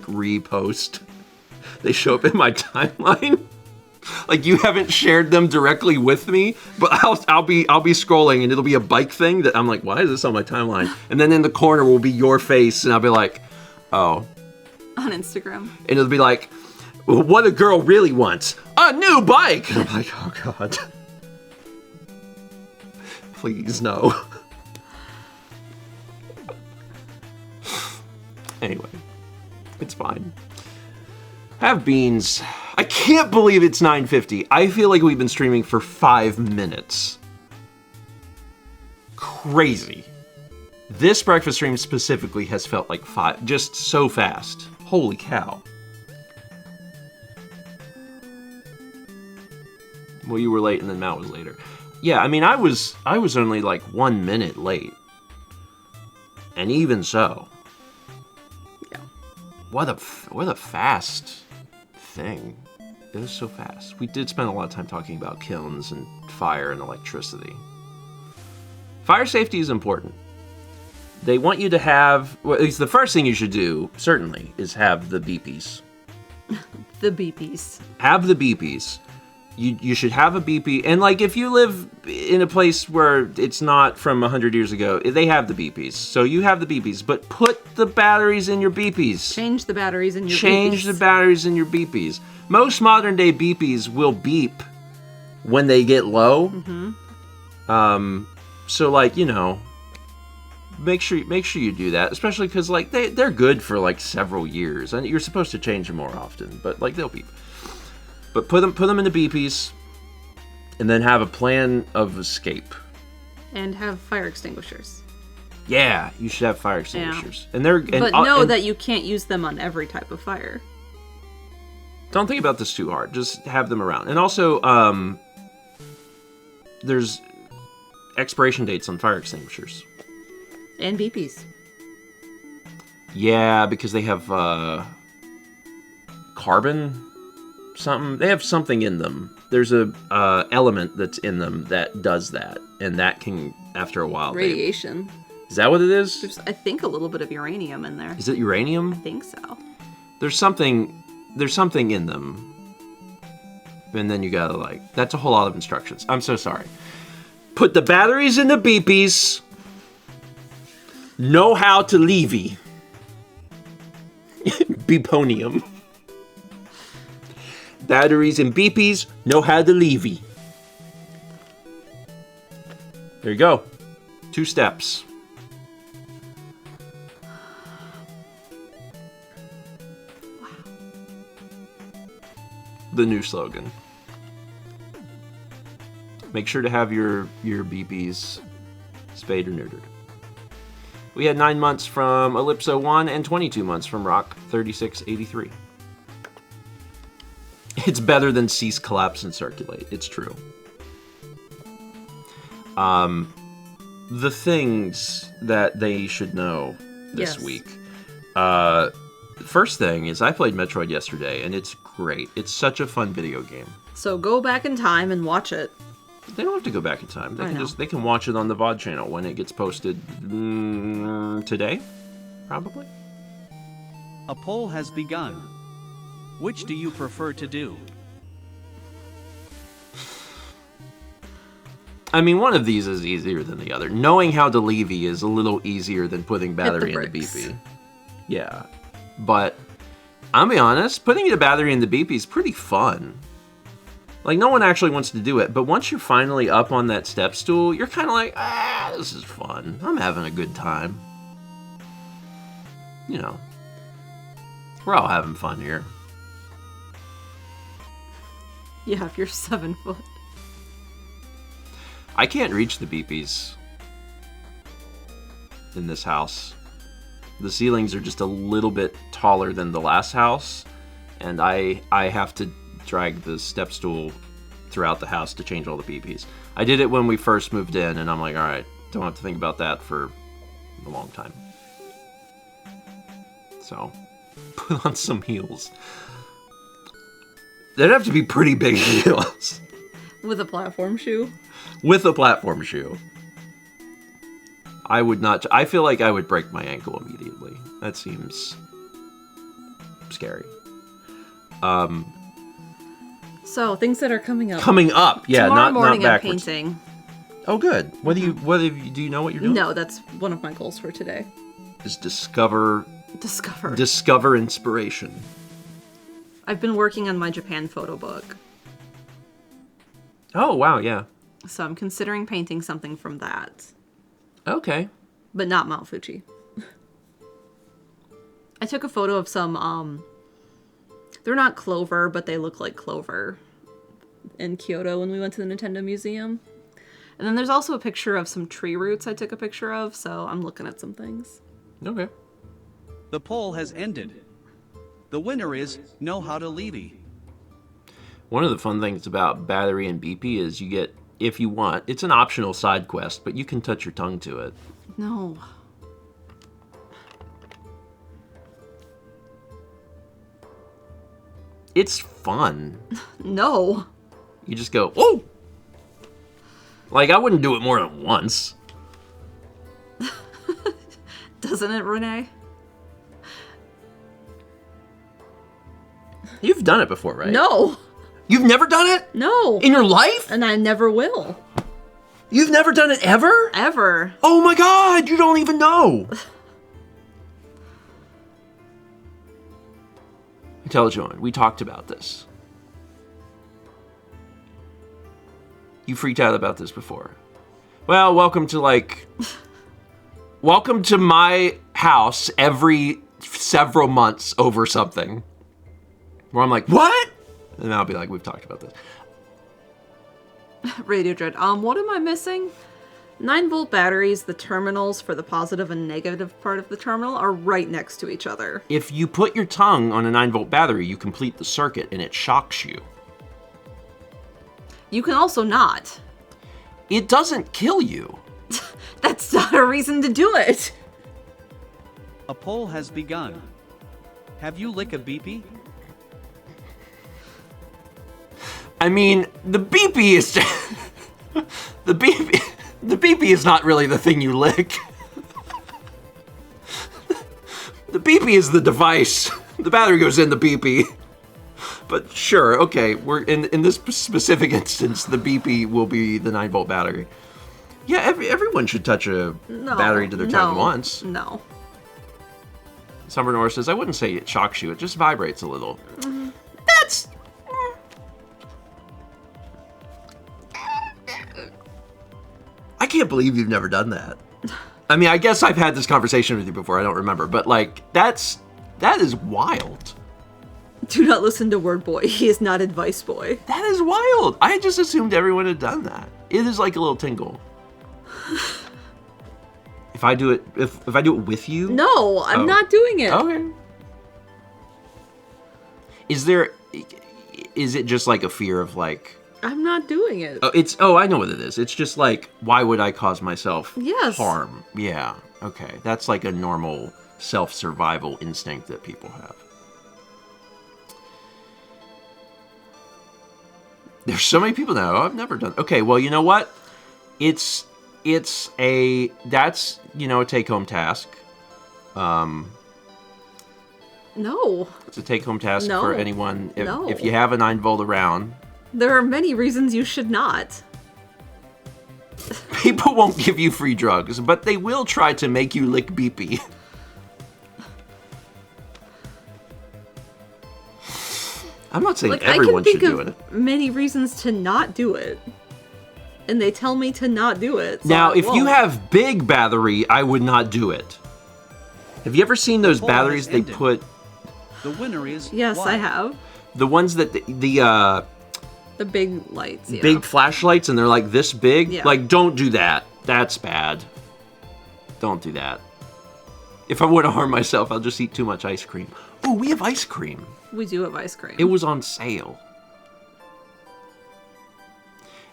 repost. They show up in my timeline. Like, you haven't shared them directly with me, but I'll be scrolling and it'll be a bike thing that I'm like, why is this on my timeline? And then in the corner will be your face and I'll be like, oh. On Instagram. And it'll be like, what a girl really wants, a new bike. And I'm like, oh God. Please, no. Anyway, it's fine. Have beans. I can't believe it's 9:50. I feel like we've been streaming for 5 minutes. Crazy. This breakfast stream specifically has felt like 5, just so fast. Holy cow. Well, you were late and then Matt was later. Yeah, I mean, I was only like 1 minute late. And even so. Yeah. What a fast thing. It was so fast. We did spend a lot of time talking about kilns and fire and electricity. Fire safety is important. They want you to have, well, at least the first thing you should do, certainly, is have the beepies. The beepies. Have the beepies. You should have a beepie. And, like, if you live in a place where it's not from 100 years ago, they have the beepies. So you have the beepies. But put the batteries in your beepies. Change the batteries in your beepies. Change the batteries in your beepies. Most modern-day beepies will beep when they get low. Mm-hmm. So, like, you know, make sure you do that, especially because like they're good for like several years, and you're supposed to change them more often. But like they'll beep. But put them in the beepies, and then have a plan of escape. And have fire extinguishers. Yeah, you should have fire extinguishers. Yeah. But know that you can't use them on every type of fire. Don't think about this too hard. Just have them around. And also, there's expiration dates on fire extinguishers. And BPs. Yeah, because they have carbon something. They have something in them. There's a element that's in them that does that, and that can, after a while, radiation. Is that what it is? There's, I think, a little bit of uranium in there. Is it uranium? I think so. There's something in them, and then you gotta like. That's a whole lot of instructions. I'm so sorry. Put the batteries in the beepies. Know how to levy. Beeponium. Batteries and beepies, know how to levy. There you go. 2 steps. Wow. The new slogan. Make sure to have your beepies spayed or neutered. We had 9 months from Ellipso1 and 22 months from Rock 3683. It's better than cease, collapse, and circulate. It's true. The things that they should know this week. First thing is I played Metroid yesterday, and it's great. It's such a fun video game. So go back in time and watch it. They don't have to go back in time. They can watch it on the VOD channel when it gets posted today, probably. A poll has begun. Which do you prefer to do? I mean, one of these is easier than the other. Knowing how to levy is a little easier than putting battery in the BP. Yeah. But, I'll be honest, putting a battery in the BP is pretty fun. Like, no one actually wants to do it, but once you're finally up on that step stool, you're kind of like, this is fun. I'm having a good time. You know. We're all having fun here. Yeah, if you're 7 foot. I can't reach the beepies in this house. The ceilings are just a little bit taller than the last house, and I have to drag the step stool throughout the house to change all the beepies. I did it when we first moved in, and I'm like, all right, don't have to think about that for a long time. So, put on some heels. They'd have to be pretty big heels. With a platform shoe? With a platform shoe. I would not... I feel like I would break my ankle immediately. That seems scary. So, things that are coming up. Coming up, yeah, Tomorrow not morning I'm backwards. painting. Oh, good. Do you know what you're doing? No, that's one of my goals for today. Is discover inspiration. I've been working on my Japan photo book. Oh, wow, yeah. So I'm considering painting something from that. Okay. But not Mount Fuji. I took a photo of some, they're not clover, but they look like clover in Kyoto when we went to the Nintendo Museum. And then there's also a picture of some tree roots I took a picture of, so I'm looking at some things. Okay. The poll has ended. The winner is Know How to Levy. One of the fun things about Battery and BP is you get, if you want, it's an optional side quest, but you can touch your tongue to it. No. It's fun. No. You just go, oh! Like, I wouldn't do it more than once. Doesn't it, Renee? You've done it before, right? No. You've never done it? No. In your life? And I never will. You've never done it ever? Ever. Oh my god, you don't even know. I told you, we talked about this. You freaked out about this before. Well, welcome to, like, welcome to my house every several months over something. Where I'm like, what? And I'll be like, we've talked about this. Radio Dread. What am I missing? 9-volt batteries, the terminals for the positive and negative part of the terminal are right next to each other. If you put your tongue on a 9-volt battery, you complete the circuit and it shocks you. You can also not. It doesn't kill you. That's not a reason to do it. A poll has begun. Have you lick a beepy? I mean, the beepy is the beepy is not really the thing you lick. The beepy is the device. The battery goes in the beepy. But sure, okay, we're in this specific instance, the beepy will be the 9-volt battery. Yeah, everyone should touch a battery to their tongue once. No. Summer Nora says, I wouldn't say it shocks you, it just vibrates a little. Mm-hmm. That's... I can't believe you've never done that. I mean, I guess I've had this conversation with you before, I don't remember, but like, that is wild. Do not listen to Word Boy. He is not Advice Boy. That is wild. I just assumed everyone had done that. It is like a little tingle. If I do it, if I do it with you? No, I'm not doing it. Okay. Is it just like a fear of like... I'm not doing it. I know what it is. It's just like, why would I cause myself harm? Yeah, okay. That's like a normal self-survival instinct that people have. There's so many people now. I've never done. Okay, well, you know what? That's a take-home task. No. It's a take-home task No. for anyone. No. If you have a 9-volt around, There are many reasons you should not. people won't give you free drugs, but they will try to make you lick beepy. I'm not saying everyone should do it. I can think of many reasons to not do it. And they tell me to not do it. So Now, I if you won't. have big battery, I would not do it. Have you ever seen those poll batteries has they ended. put... The winner is Yes, Y. I have. The ones that The big lights, yeah. big flashlights and they're like this big? Yeah. Like, don't do that. That's bad. Don't do that. If I want to harm myself, I'll just eat too much ice cream. Oh, we have ice cream. We do have ice cream. It was on sale.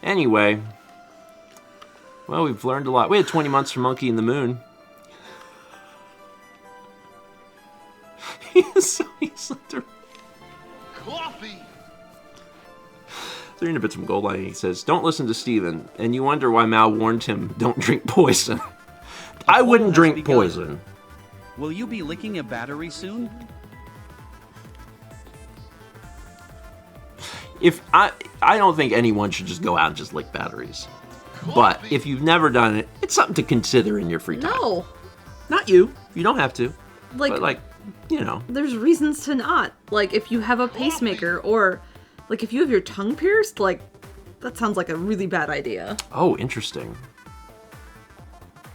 Anyway. Well, we've learned a lot. We had 20 months for Monkey in the Moon. He's under... Coffee! Three bits from Gold Line. He says, don't listen to Steven. And you wonder why Mal warned him, don't drink poison. I poll wouldn't has drink begun. poison. Will you be licking a battery soon? I don't think anyone should just go out and just lick batteries. But if you've never done it, it's something to consider in your free time. No. Not you. You don't have to. Like, But you know. there's reasons to not. Like, if you have a pacemaker or, like, if you have your tongue pierced, like, that sounds like a really bad idea. Oh, interesting.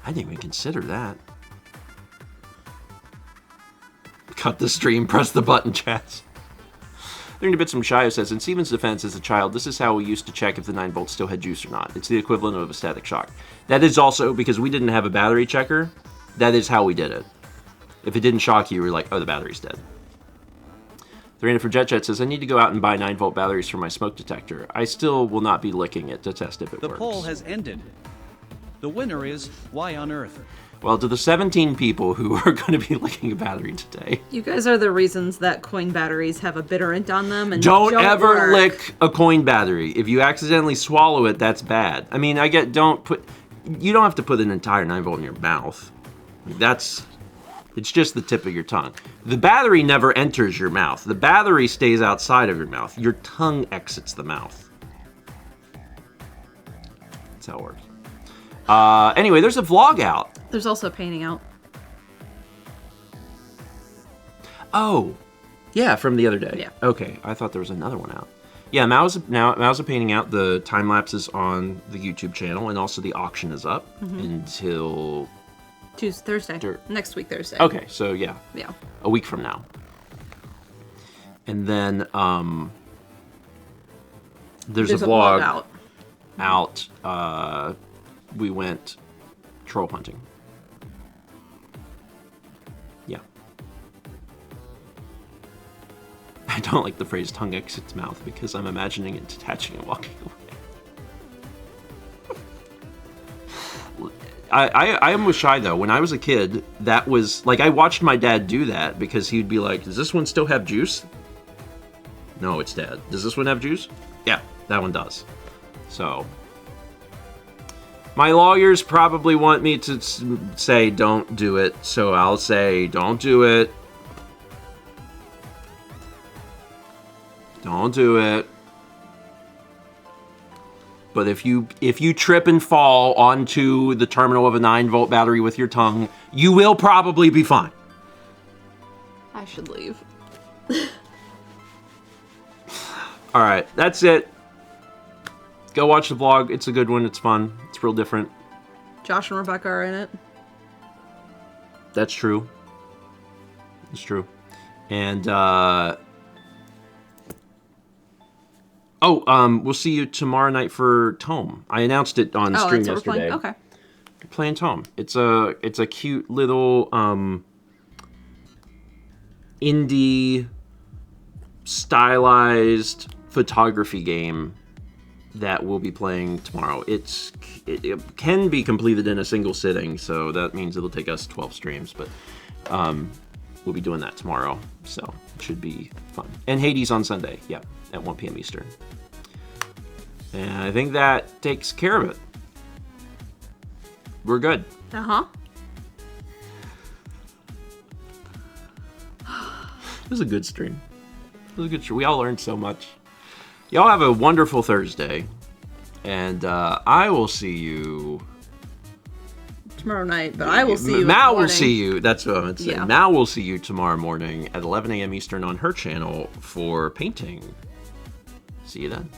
I didn't even consider that. Cut the stream, press the button, chats. 30 bits from Shio says, in Steven's defense as a child, this is how we used to check if the 9-volt still had juice or not. It's the equivalent of a static shock. That is also, because we didn't have a battery checker, that is how we did it. If it didn't shock you, we were like, oh, the battery's dead. 300 for Jet says, I need to go out and buy 9-volt batteries for my smoke detector. I still will not be licking it to test if it The works. poll has ended. The winner is Why on Earth? Well, to the 17 people who are going to be licking a battery today, You guys are the reasons that coin batteries have a bitterant on them and don't ever work. lick a coin battery. If you accidentally swallow it, that's bad. I mean, you don't have to put an entire 9-volt in your mouth. It's just the tip of your tongue. The battery never enters your mouth. The battery stays outside of your mouth. Your tongue exits the mouth. That's how it works. Anyway, there's a vlog out. There's also painting out. Oh, yeah, from the other day. Yeah. Okay, I thought there was another one out. Yeah, Mao's painting out. The time lapses on the YouTube channel, and also the auction is up until Tuesday, Thursday. Sure. Next week, Thursday. Okay, so yeah, Yeah. a week from now. And then there's a vlog out. We went troll hunting. Yeah. I don't like the phrase tongue exits mouth because I'm imagining it detaching and walking away. I am with Shy though. When I was a kid, that was like I watched my dad do that because he'd be like, "Does this one still have juice?" No, it's dead. Does this one have juice? Yeah, that one does. So my lawyers probably want me to say don't do it, so I'll say don't do it. Don't do it. But if you trip and fall onto the terminal of a 9-volt battery with your tongue, you will probably be fine. I should leave. All right, that's it. Go watch the vlog. It's a good one. It's fun. It's real different. Josh and Rebecca are in it. That's true. It's true. And we'll see you tomorrow night for Tome. I announced it on stream that's what we're yesterday. playing? Okay. We're playing Tome. It's a cute little indie stylized photography game that we'll be playing tomorrow. It can be completed in a single sitting, so that means it'll take us 12 streams, but we'll be doing that tomorrow, so it should be fun. And Hades on Sunday, yeah, at 1 p.m. Eastern. And I think that takes care of it. We're good. Uh-huh. It was a good stream. It was a good stream. We all learned so much. Y'all have a wonderful Thursday. And I will see you tomorrow night, but I will see you Mal in the will see you. That's what I'm going to say. Yeah. Mal will see you tomorrow morning at 11 a.m. Eastern on her channel for painting. See you then.